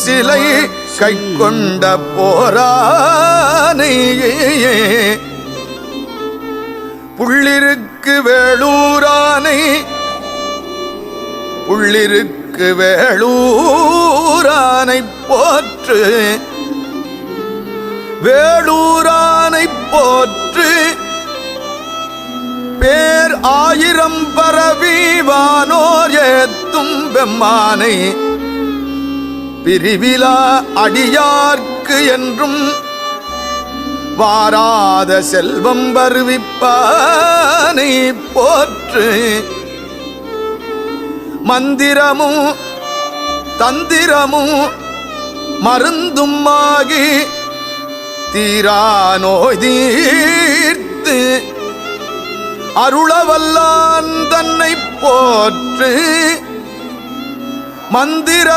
சிலை கை கொண்ட போரானை புள்ளிருக்கு வேளூரானை புள்ளிருக்கு வேளூரானை போற்று வேளூரானை போற்று பேர் ஆயிரம் பரவி வானோர் ஏத்தும் பெம்மானை பிரிவிலா அடியார்க்கு என்றும் வாராத செல்வம் வருவிப்பானை போற்று மந்திரமும் தந்திரமும் மருந்தும் ஆகி தீரா நோய் தீர்த்து அருளவல்லான் தன்னை போற்று மந்திர